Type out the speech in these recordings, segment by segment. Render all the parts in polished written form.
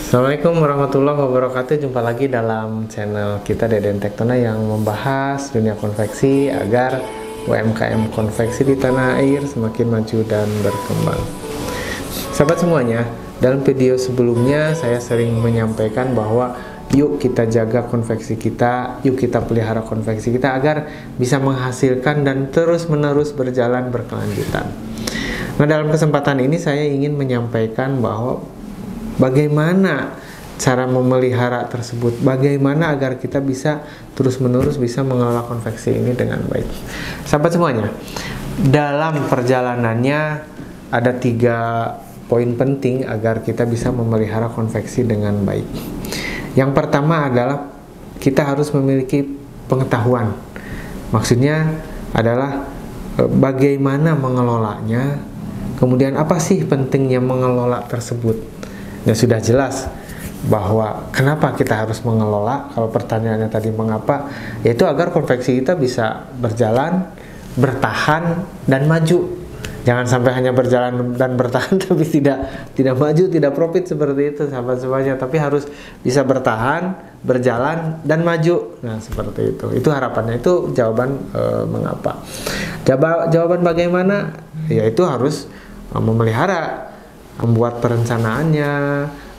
Assalamualaikum warahmatullahi wabarakatuh. Jumpa lagi dalam channel kita Deden Tektona yang membahas dunia konveksi agar UMKM konveksi di tanah air semakin maju dan berkembang. Sahabat semuanya, dalam video sebelumnya saya sering menyampaikan bahwa yuk kita jaga konveksi kita, yuk kita pelihara konveksi kita agar bisa menghasilkan dan terus-menerus berjalan berkelanjutan. Nah, dalam kesempatan ini saya ingin menyampaikan bahwa bagaimana cara memelihara tersebut, bagaimana agar kita bisa terus-menerus bisa mengelola konveksi ini dengan baik. Sahabat semuanya, dalam perjalanannya ada 3 poin penting agar kita bisa memelihara konveksi dengan baik. Yang pertama adalah kita harus memiliki pengetahuan. Maksudnya adalah bagaimana mengelolanya, kemudian apa sih pentingnya mengelola tersebut. Ya sudah jelas bahwa kenapa kita harus mengelola. Kalau pertanyaannya tadi mengapa, yaitu agar konveksi kita bisa berjalan, bertahan, dan maju. Jangan sampai hanya berjalan dan bertahan tapi tidak maju, tidak profit seperti itu sahabat semuanya. Tapi harus bisa bertahan, berjalan, dan maju. Nah seperti itu. Itu harapannya. Itu jawaban mengapa. Jawaban bagaimana? Yaitu harus memelihara, membuat perencanaannya,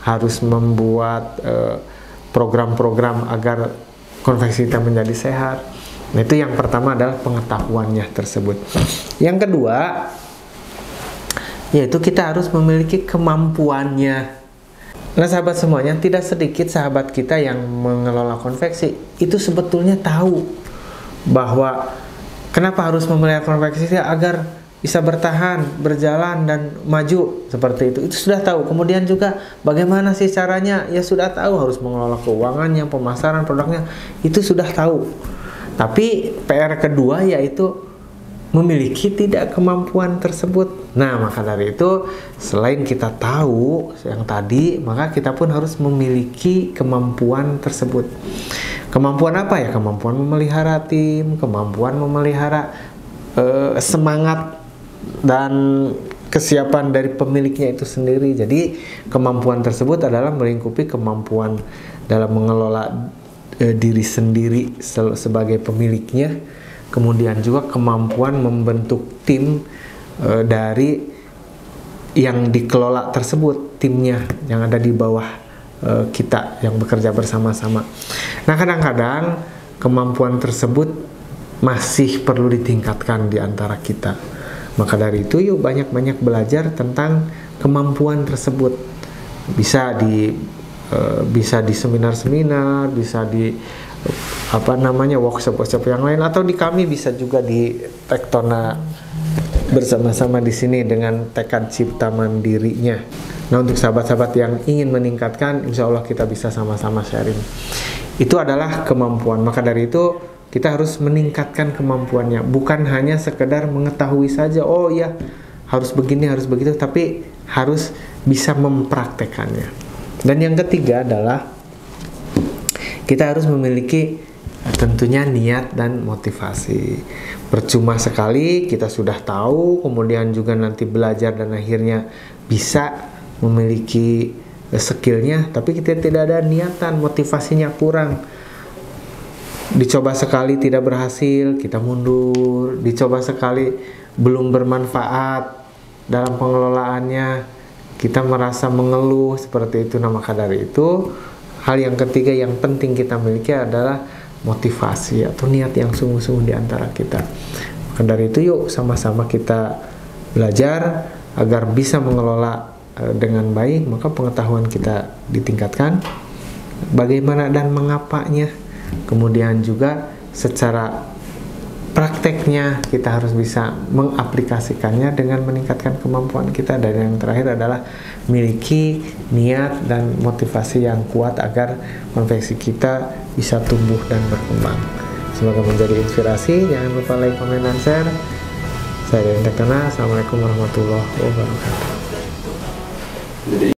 harus membuat program-program agar konveksi kita menjadi sehat. Nah, itu yang pertama adalah pengetahuannya tersebut. Yang kedua, yaitu kita harus memiliki kemampuannya. Nah sahabat semuanya, tidak sedikit sahabat kita yang mengelola konveksi itu sebetulnya tahu bahwa kenapa harus memelihara konveksi agar bisa bertahan, berjalan, dan maju seperti itu. Itu sudah tahu. Kemudian juga bagaimana sih caranya? Ya sudah tahu, harus mengelola keuangannya, pemasaran produknya, itu sudah tahu. Tapi PR kedua yaitu memiliki tidak kemampuan tersebut. Nah maka dari itu selain kita tahu yang tadi, maka kita pun harus memiliki kemampuan tersebut. Kemampuan apa ya? Kemampuan memelihara tim, kemampuan memelihara semangat dan kesiapan dari pemiliknya itu sendiri. Jadi kemampuan tersebut adalah melingkupi kemampuan dalam mengelola diri sendiri sebagai pemiliknya, kemudian juga kemampuan membentuk tim dari yang dikelola tersebut, timnya yang ada di bawah kita yang bekerja bersama-sama. Nah kadang-kadang kemampuan tersebut masih perlu ditingkatkan di antara kita. Maka dari itu yuk banyak-banyak belajar tentang kemampuan tersebut. Bisa di seminar-seminar, bisa di workshop-workshop yang lain, atau di kami bisa juga di Tektona bersama-sama di sini dengan tekad cipta mandirinya. Nah untuk sahabat-sahabat yang ingin meningkatkan, insya Allah kita bisa sama-sama sharing. Itu adalah kemampuan. Maka dari itu kita harus meningkatkan kemampuannya, bukan hanya sekedar mengetahui saja, oh ya harus begini, harus begitu, tapi harus bisa mempraktekannya. Dan yang ketiga adalah kita harus memiliki tentunya niat dan motivasi. Percuma sekali kita sudah tahu, kemudian juga nanti belajar dan akhirnya bisa memiliki skillnya, tapi kita tidak ada niatan, motivasinya kurang. Dicoba sekali tidak berhasil, kita mundur. Dicoba sekali belum bermanfaat dalam pengelolaannya, kita merasa mengeluh seperti itu. Nah maka dari itu hal yang ketiga yang penting kita miliki adalah motivasi atau niat yang sungguh-sungguh di antara kita. Maka dari itu yuk sama-sama kita belajar agar bisa mengelola dengan baik. Maka pengetahuan kita ditingkatkan, bagaimana dan mengapanya. Kemudian juga secara prakteknya kita harus bisa mengaplikasikannya dengan meningkatkan kemampuan kita. Dan yang terakhir adalah miliki niat dan motivasi yang kuat agar konveksi kita bisa tumbuh dan berkembang. Semoga menjadi inspirasi. Jangan lupa like, comment, dan share. Saya Deden Tektona. Assalamualaikum warahmatullahi wabarakatuh.